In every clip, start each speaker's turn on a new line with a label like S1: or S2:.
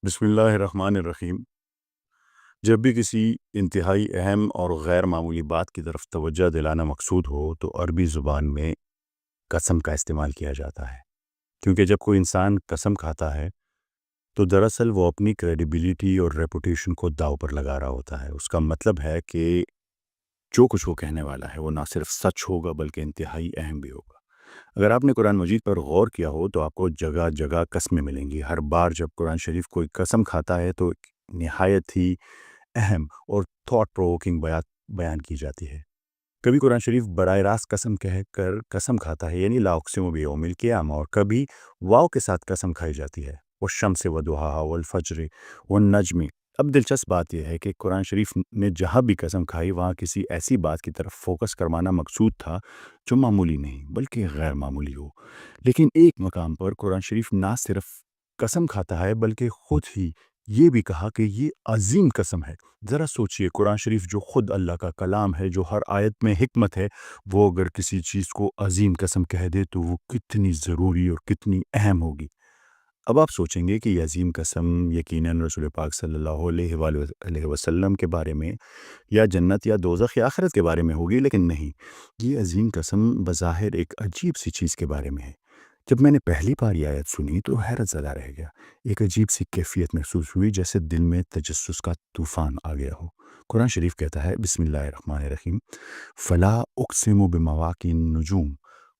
S1: بسم اللہ الرحمن الرحیم۔ جب بھی کسی انتہائی اہم اور غیر معمولی بات کی طرف توجہ دلانا مقصود ہو تو عربی زبان میں قسم کا استعمال کیا جاتا ہے، کیونکہ جب کوئی انسان قسم کھاتا ہے تو دراصل وہ اپنی کریڈیبلٹی اور ریپوٹیشن کو داؤ پر لگا رہا ہوتا ہے۔ اس کا مطلب ہے کہ جو کچھ وہ کہنے والا ہے وہ نہ صرف سچ ہوگا بلکہ انتہائی اہم بھی ہوگا۔ اگر آپ نے قرآن مجید پر غور کیا ہو تو آپ کو جگہ جگہ قسمیں ملیں گی۔ ہر بار جب قرآن شریف کوئی قسم کھاتا ہے تو ایک نہایت ہی اہم اور تھاٹ پرووکنگ بیان کی جاتی ہے۔ کبھی قرآن شریف براہ راست قسم کہہ کر قسم کھاتا ہے، یعنی لا اقسم بیوم القیامہ، اور کبھی واو کے ساتھ قسم کھائی جاتی ہے، والشمس وضحاہا والفجر والنجم۔ اب دلچسپ بات یہ ہے کہ قرآن شریف نے جہاں بھی قسم کھائی وہاں کسی ایسی بات کی طرف فوکس کروانا مقصود تھا جو معمولی نہیں بلکہ غیر معمولی ہو۔ لیکن ایک مقام پر قرآن شریف نہ صرف قسم کھاتا ہے بلکہ خود ہی یہ بھی کہا کہ یہ عظیم قسم ہے۔ ذرا سوچئے، قرآن شریف جو خود اللہ کا کلام ہے، جو ہر آیت میں حکمت ہے، وہ اگر کسی چیز کو عظیم قسم کہہ دے تو وہ کتنی ضروری اور کتنی اہم ہوگی۔ اب آپ سوچیں گے کہ یہ عظیم قسم یقیناً رسول پاک صلی اللہ علیہ وآلہ علیہ وسلم کے بارے میں یا جنت یا دوزخ یا آخرت کے بارے میں ہوگی، لیکن نہیں، یہ عظیم قسم بظاہر ایک عجیب سی چیز کے بارے میں ہے۔ جب میں نے پہلی بار یہ آیت سنی تو حیرت زدہ رہ گیا۔ ایک عجیب سی کیفیت محسوس ہوئی، جیسے دل میں تجسس کا طوفان آ گیا ہو۔ قرآن شریف کہتا ہے، بسم اللہ الرحمن الرحیم، فلا اقسم بمواقع النجوم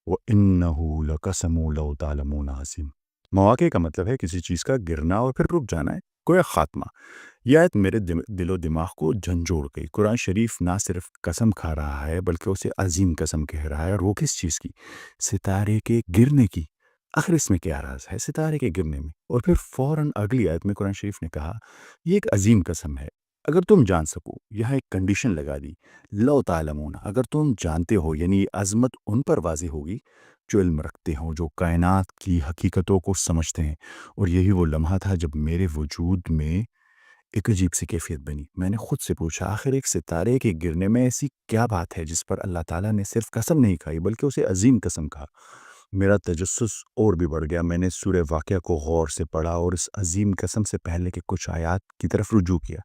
S1: وانہ لقسم لو تعلمون عظیم۔ مواقع کا مطلب ہے کسی چیز کا گرنا اور پھر رک جانا ہے، کوئی خاتمہ۔ یہ آیت میرے دل و دماغ کو جھنجھوڑ گئی۔ قرآن شریف نہ صرف قسم کھا رہا ہے بلکہ اسے عظیم قسم کہہ رہا ہے، اور وہ کس چیز کی؟ ستارے کے گرنے کی۔ آخر اس میں کیا راز ہے ستارے کے گرنے میں؟ اور پھر فوراً اگلی آیت میں قرآن شریف نے کہا، یہ ایک عظیم قسم ہے اگر تم جان سکو۔ یہاں ایک کنڈیشن لگا دی، لو تعلمون، اگر تم جانتے ہو، یعنی عظمت ان پر واضح ہوگی جو علم رکھتے ہوں، جو کائنات کی حقیقتوں کو سمجھتے ہیں۔ اور یہی وہ لمحہ تھا جب میرے وجود میں ایک عجیب سی کیفیت بنی۔ میں نے خود سے پوچھا، آخر ایک ستارے کے گرنے میں ایسی کیا بات ہے جس پر اللہ تعالیٰ نے صرف قسم نہیں کھائی بلکہ اسے عظیم قسم کہا؟ میرا تجسس اور بھی بڑھ گیا۔ میں نے سورہ واقعہ کو غور سے پڑھا اور اس عظیم قسم سے پہلے کے کچھ آیات کی طرف رجوع کیا۔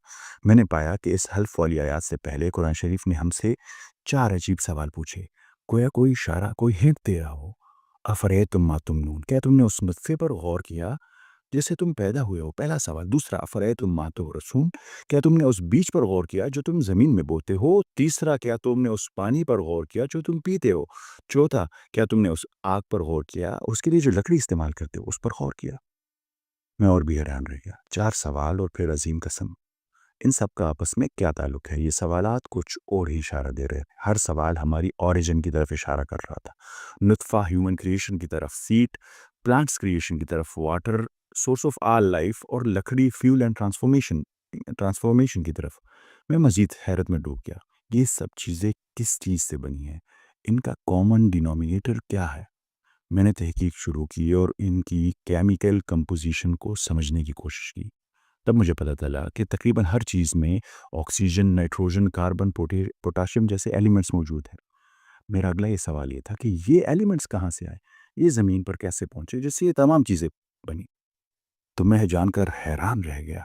S1: میں نے پایا کہ اس حلف والی آیات سے پہلے قرآن شریف نے ہم سے 4 عجیب سوال پوچھے، گویا کوئی اشارہ، کوئی ہنٹ دے رہا ہو۔ افریتم ما تمنون، کیا تم نے اس نطفے پر غور کیا جس سے تم پیدا ہوئے ہو؟ پہلا سوال۔ دوسرا، افریتم ما تورثون، کیا تم نے اس بیج پر غور کیا جو تم زمین میں بوتے ہو؟ تیسرا، کیا تم نے اس پانی پر غور کیا جو تم پیتے ہو؟ چوتھا، کیا تم نے اس آگ پر غور کیا، اس کے لیے جو لکڑی استعمال کرتے ہو اس پر غور کیا؟ میں اور بھی حیران رہ گیا۔ 4 سوال اور پھر عظیم قسم، ان سب کا آپس میں کیا تعلق ہے؟ یہ سوالات کچھ اور ہی اشارہ دے رہے تھے۔ ہر سوال ہماری اوریجن کی طرف اشارہ کر رہا تھا، نطفہ ہیومن کریشن کی طرف، سیٹ پلانٹس کریشن کی طرف، water source of all life, اور لکڑی فیول اینڈ ٹرانسفارمیشن کی طرف۔ میں مزید حیرت میں ڈوب گیا۔ یہ سب چیزیں کس چیز سے بنی ہیں؟ ان کا کامن ڈینومینیٹر کیا ہے؟ میں نے تحقیق شروع کی اور ان کی کیمیکل کمپوزیشن کو سمجھنے کی کوشش کی۔ تب مجھے پتہ چلا کہ تقریباً ہر چیز میں آکسیجن، نائٹروجن، کاربن، پوٹاشیم جیسے ایلیمنٹس موجود ہیں۔ میرا اگلا یہ سوال یہ تھا کہ یہ ایلیمنٹس کہاں سے آئے؟ یہ زمین پر کیسے پہنچے جس سے یہ تمام چیزیں بنی؟ تو میں جان کر حیران رہ گیا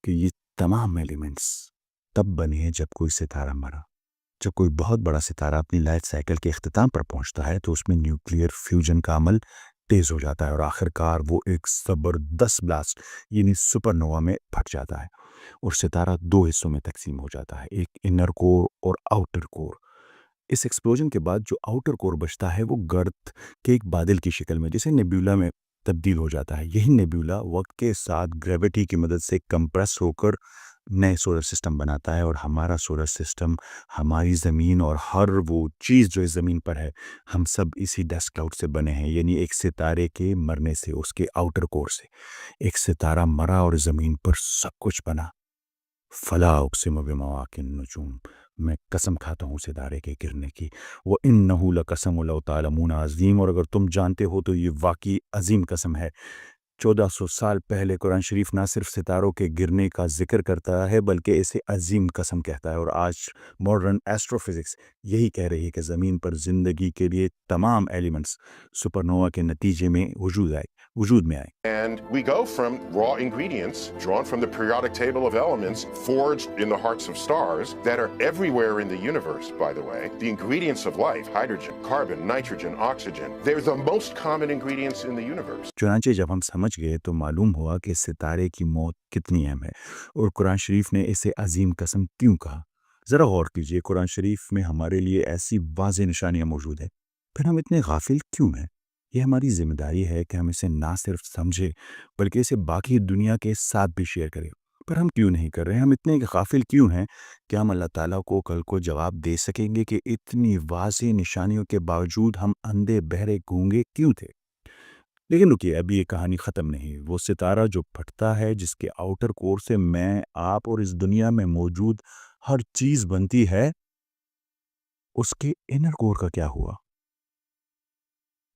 S1: کہ یہ تمام ایلیمنٹس تب بنے ہیں جب کوئی ستارہ مرا۔ جب کوئی بہت بڑا ستارہ اپنی لائف سائیکل کے اختتام پر پہنچتا ہے تو اس میں نیوکلیئر فیوژن کا عمل تیز ہو جاتا ہے اور آخر کار وہ ایک زبردست بلاسٹ یعنی سپر نووا میں پھٹ جاتا ہے، اور ستارہ 2 حصوں میں تقسیم ہو جاتا ہے، ایک انر کور اور آؤٹر کور۔ اس ایکسپلوژن کے بعد جو آؤٹر کور بچتا ہے وہ گرد کے ایک بادل کی شکل میں جسے نیبیولا میں تبدیل ہو جاتا ہے۔ یہی نیبیولا وقت کے ساتھ گریوٹی کی مدد سے کمپریس ہو کر نئے سولر سسٹم بناتا ہے، اور ہمارا سولر سسٹم، ہماری زمین اور ہر وہ چیز جو اس زمین پر ہے، ہم سب اسی ڈسٹ کلاؤڈ سے بنے ہیں، یعنی ایک ستارے کے مرنے سے، اس کے آؤٹر کور سے۔ ایک ستارہ مرا اور زمین پر سب کچھ بنا۔ فلا اقسم بمواقع النجوم، میں قسم کھاتا ہوں ستارے کے گرنے کی، وَإِنَّهُ لَقَسَمٌ لَوْ تَعْلَمُونَ عظیم، اور اگر تم جانتے ہو تو یہ واقعی عظیم قسم ہے۔ 1400 سال پہلے قرآن شریف نہ صرف ستاروں کے گرنے کا ذکر کرتا ہے بلکہ اسے عظیم قسم کہتا ہے، اور آج ماڈرن ایسٹرو فزکس یہی کہہ رہی ہے کہ زمین پر زندگی کے لیے تمام ایلیمنٹس سپر نووا کے نتیجے میں وجود آئے۔ وجود میں آئیں۔
S2: And we go from raw ingredients drawn from the periodic table of elements forged in the hearts of stars that are everywhere in the universe, by the way. The ingredients of life, hydrogen, carbon, nitrogen, oxygen, they're the most common ingredients in the universe.
S1: چنانچہ جب ہم سمجھ گئے تو معلوم ہوا کہ ستارے کی موت کتنی اہم ہے اور قرآن شریف نے اسے عظیم قسم کیوں کہا۔ ذرا غور کیجئے، قرآن شریف میں ہمارے لیے ایسی واضح نشانیاں موجود ہیں، پھر ہم اتنے غافل کیوں ہیں؟ یہ ہماری ذمہ داری ہے کہ ہم اسے نہ صرف سمجھے بلکہ اسے باقی دنیا کے ساتھ بھی شیئر کریں۔ پر ہم کیوں نہیں کر رہے؟ ہم اتنے غافل کیوں ہیں کہ ہم اللہ تعالیٰ کو کل کو جواب دے سکیں گے کہ اتنی واضح نشانیوں کے باوجود ہم اندھے بہرے گونگے کیوں تھے؟ لیکن رکیے، ابھی یہ کہانی ختم نہیں۔ وہ ستارہ جو پھٹتا ہے، جس کے آؤٹر کور سے میں، آپ اور اس دنیا میں موجود ہر چیز بنتی ہے، اس کے انر کور کا کیا ہوا؟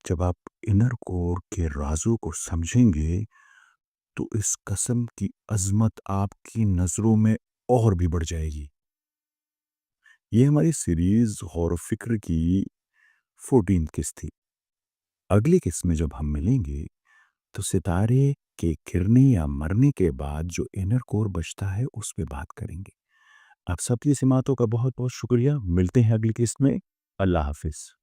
S1: جب آپ انر کور کے رازوں کو سمجھیں گے تو اس قسم کی عظمت آپ کی نظروں میں اور بھی بڑھ جائے گی۔ یہ ہماری سیریز غور و فکر کی 14 قسط تھی۔ اگلی قسط میں جب ہم ملیں گے تو ستارے کے گرنے یا مرنے کے بعد جو انر کور بچتا ہے اس پہ بات کریں گے۔ آپ سب کی سماعتوں کا بہت بہت شکریہ۔ ملتے ہیں اگلی قسط میں۔ اللہ حافظ۔